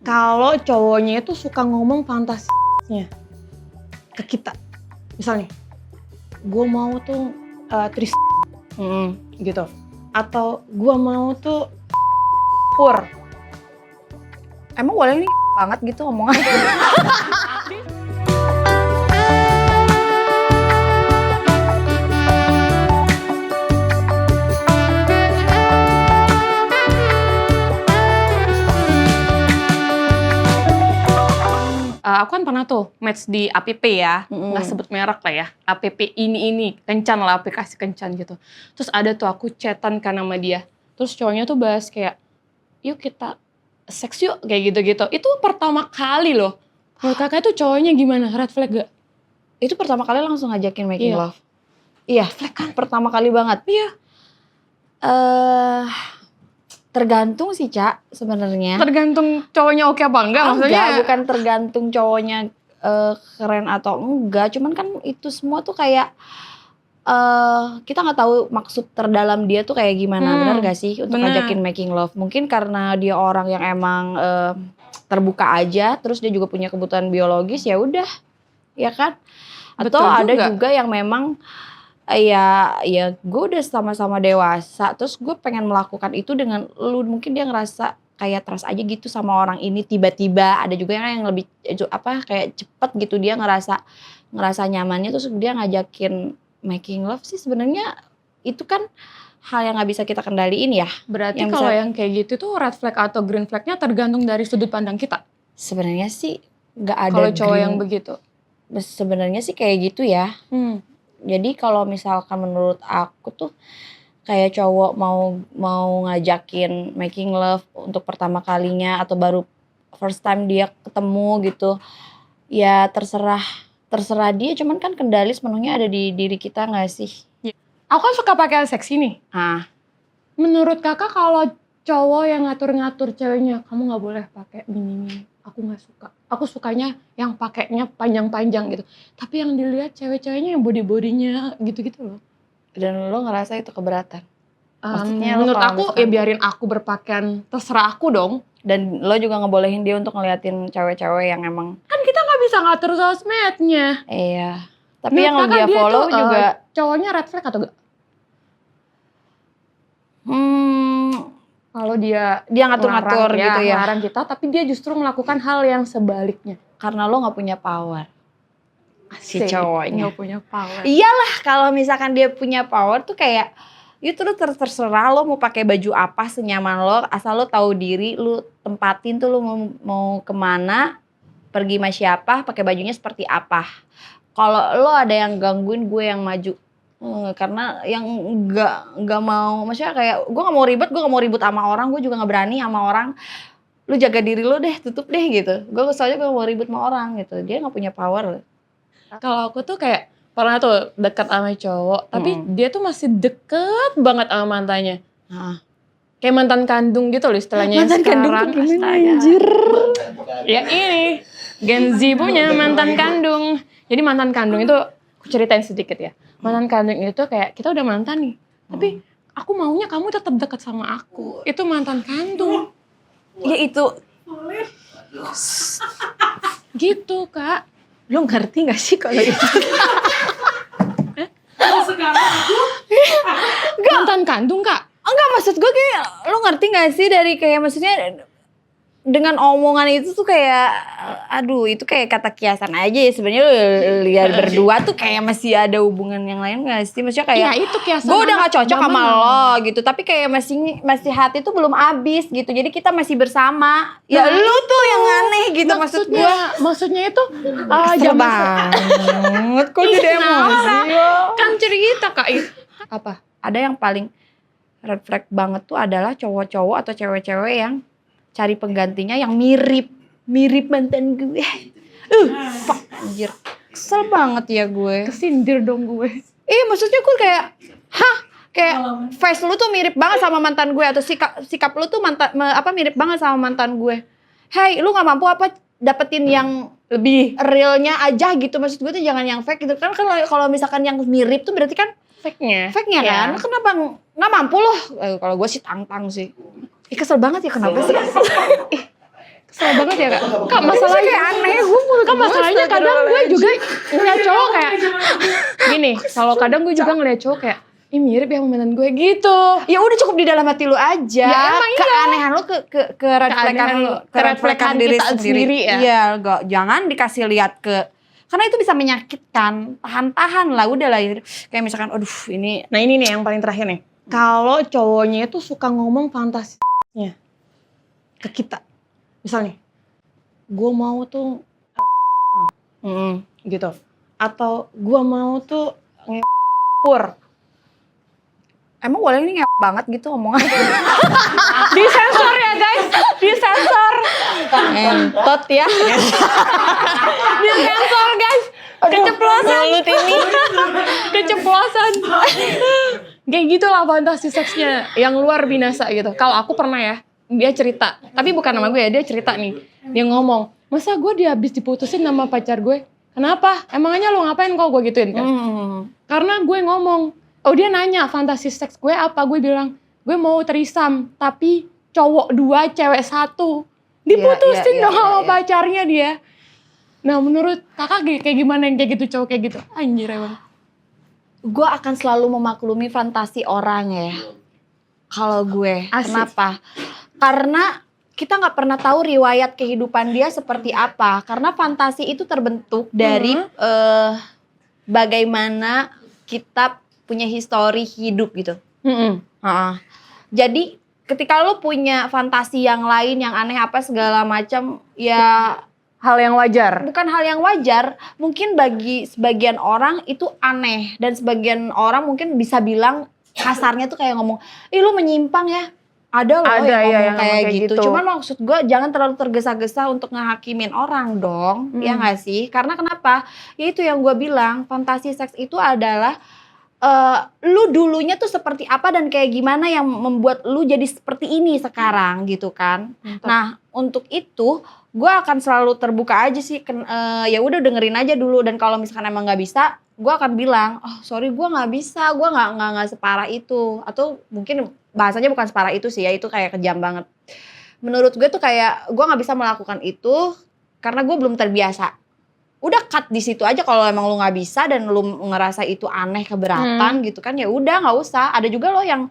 kalau cowoknya itu suka ngomong fantasinya ke kita. Misalnya, gue mau tuh tris gitu. Atau gue mau tuh pur. Emang boleh nih banget gitu omongan? Aku kan pernah tuh match di app ya, nggak sebut merek lah ya. App ini kencan lah, aplikasi kencan gitu. Terus ada tuh aku chatan kan sama dia. Terus cowoknya tuh bahas kayak, yuk kita seks yuk, kayak gitu-gitu. Itu pertama kali loh. Menurut kakak itu cowoknya gimana? Red flag gak? Itu pertama kali langsung ngajakin making Iya. love. Iya, Flag kan? pertama kali banget. Iya. Tergantung sih, Cak, sebenarnya. Tergantung cowoknya oke apa enggak, maksudnya. Enggak, bukan tergantung cowoknya keren atau enggak. Cuman kan itu semua tuh kayak kita nggak tahu maksud terdalam dia tuh kayak gimana, benar gak sih untuk bener. ngajakin making love? Mungkin karena dia orang yang emang terbuka aja, terus dia juga punya kebutuhan biologis, ya udah, ya kan? Atau Betul ada juga. juga yang memang ya gue udah sama-sama dewasa, terus gue pengen melakukan itu dengan lu, mungkin dia ngerasa kayak trust aja gitu sama orang ini, tiba-tiba ada juga yang lebih kayak cepet gitu, dia ngerasa nyamannya, terus dia ngajakin making love sih. Sebenarnya itu kan hal yang nggak bisa kita kendaliin ya. Berarti yang kalau bisa- yang kayak gitu tuh red flag atau green flagnya tergantung dari sudut pandang kita. Sebenarnya sih nggak ada Kalau cowok green- yang begitu. sebenarnya sih kayak gitu ya. Jadi kalau misalkan menurut aku tuh kayak cowok mau ngajakin making love untuk pertama kalinya atau baru first time dia ketemu gitu, ya terserah dia, cuman kan kendali sepenuhnya ada di diri kita nggak sih? Aku kan suka pakai alat seksi nih. Menurut kakak kalau cowok yang ngatur-ngatur ceweknya, kamu nggak boleh pakai mini, aku nggak suka. Aku sukanya yang pakainya panjang-panjang gitu. Tapi yang dilihat cewek-ceweknya yang body-bodinya gitu-gitu loh. Dan lo ngerasa itu keberatan? Maksudnya lo Menurut kalau aku misalkan- ya biarin aku berpakaian, terserah aku dong. Dan lo juga ngebolehin dia untuk ngeliatin cewek-cewek yang emang Kan kita nggak bisa ngatur sosmednya. iya. Tapi Menurut yang kakak dia follow tuh, juga cowoknya red flag atau enggak? Kalau dia ngatur-ngatur gitu ya. ngelarang kita, tapi dia justru melakukan hal yang sebaliknya. Karena lo nggak punya power. Si Asik, cowoknya. nggak punya power. Iyalah, kalau misalkan dia punya power tuh kayak itu terserah lo mau pakai baju apa senyaman lo, asal lo tahu diri, lo tempatin tuh lo mau kemana, pergi sama siapa, pakai bajunya seperti apa. Kalau lo ada yang gangguin gue yang maju, karena yang nggak mau, maksudnya kayak gue nggak mau ribut sama orang, gue juga nggak berani sama orang. Lu jaga diri lo deh, tutup deh gitu. Gue soalnya gue mau ribut sama orang gitu, dia nggak punya power. Kalau aku tuh kayak pernah tuh dekat sama cowok, tapi dia tuh masih deket banget sama mantannya. Kayak mantan kandung gitu loh istilahnya. Mantan kandung tuh sekarang. gimana, Astaga. anjir? Ya ini, Gen Z punya mantan kandung. Jadi mantan kandung itu, aku ceritain sedikit ya. Mantan kandung itu kayak, kita udah mantan nih. Tapi aku maunya kamu tetap dekat sama aku. Itu mantan kandung. Ya itu. Gitu Kak. Lo ngerti gak sih kalau itu? Mantan kandung Kak. Enggak, maksud gue kayak lo ngerti gak sih dari kayak maksudnya dengan omongan itu tuh kayak aduh itu kayak kata kiasan aja ya sebenarnya lo lihat berdua tuh kayak masih ada hubungan yang lain gak sih? Maksudnya kayak Iya itu kiasan. gue udah gak cocok zaman sama now. lo gitu, tapi kayak masih hati tuh belum habis gitu, jadi kita masih bersama. Ya Nah, lu tuh yang aneh gitu maksud gue. Maksudnya itu Kesel banget kok jadi emosi. kan cerita Kak. Apa? Ada yang paling red flag banget tuh adalah cowok-cowok atau cewek-cewek yang cari penggantinya yang mirip mantan gue. Fuck anjir. Kesel banget ya gue. Kesindir dong gue. Maksudnya gue kayak kayak face lu tuh mirip banget sama mantan gue, atau sikap lu tuh mirip banget sama mantan gue. Hey, lu nggak mampu apa dapetin yang lebih realnya aja gitu? Maksud gue tuh jangan yang fake gitu kan. Kalau misalkan yang mirip tuh berarti kan Fake-nya kan. Kenapa nggak mampu loh? Kalau gue sih tantang sih. Kesel banget ya, kenapa sih? Kesel banget ya Kak. Kak masalahnya kayak aneh. Kak masalahnya kadang gue juga ngeliat cowok kayak gini. Kalau kadang gue juga ngeliat cowok kayak ih mirip ya sama mantan gue gitu. Ya udah cukup di dalam hati lu aja. Ya emang iya. Keanehan lu ke red flag-an lu, ke red flag-an diri kita sendiri. ya. Iya, jangan dikasih lihat karena itu bisa menyakitkan. Tahan-tahan lah, udah lah. Kayak misalkan aduh ini. Nah ini nih yang paling terakhir nih. Kalau cowoknya itu suka ngomong fantasinya ke kita. Misalnya, gue mau tuh gitu. Atau gue mau tuh ngepur. Emang boleh ini kayak banget gitu omongan. Disensor ya guys, disensor. Entot ya. Disensor guys. Keceplosan. Mulut ini. Keceplosan. Kayak gitulah fantasi seksnya yang luar binasa gitu. Kalau aku pernah ya, dia cerita. Tapi bukan nama gue ya, dia cerita nih. Dia ngomong, masa gue habis diputusin sama pacar gue? Kenapa? Emangnya lo ngapain kok gue gituin kan? Karena gue ngomong, oh dia nanya fantasi seks gue apa? Gue bilang, gue mau threesome, tapi cowok 2, cewek 1. Diputusin dong sama pacarnya dia. Nah menurut kakak kayak gimana yang kayak gitu, cowok kayak gitu? Anjir emang. Gue akan selalu memaklumi fantasi orang ya. Kalau gue, kenapa? Karena kita nggak pernah tahu riwayat kehidupan dia seperti apa. Karena fantasi itu terbentuk dari bagaimana kita punya histori hidup gitu. Jadi ketika lo punya fantasi yang lain, yang aneh apa segala macam, ya hal yang wajar. Bukan hal yang wajar. Mungkin bagi sebagian orang itu aneh. Dan sebagian orang mungkin bisa bilang kasarnya tuh kayak ngomong, ih lu menyimpang ya. Ada loh yang kayak gitu. Cuman maksud gue jangan terlalu tergesa-gesa untuk ngehakimin orang dong. Ya gak sih? Karena kenapa? Ya itu yang gue bilang. Fantasi seks itu adalah lu dulunya tuh seperti apa dan kayak gimana yang membuat lu jadi seperti ini sekarang gitu kan. Nah untuk itu gue akan selalu terbuka aja sih. Ya udah dengerin aja dulu. Dan kalau misalkan emang gak bisa, gue akan bilang, oh sorry gue gak bisa, gue gak separah itu. Atau mungkin bahasanya bukan separah itu sih ya, itu kayak kejam banget. Menurut gue tuh kayak gue nggak bisa melakukan itu karena gue belum terbiasa. Udah cut di situ aja kalau emang lu nggak bisa dan lu ngerasa itu aneh keberatan gitu kan, ya udah nggak usah. Ada juga loh yang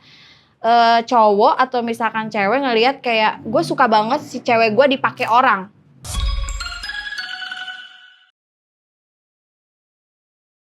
cowok atau misalkan cewek ngelihat kayak gue suka banget si cewek gue dipakai orang.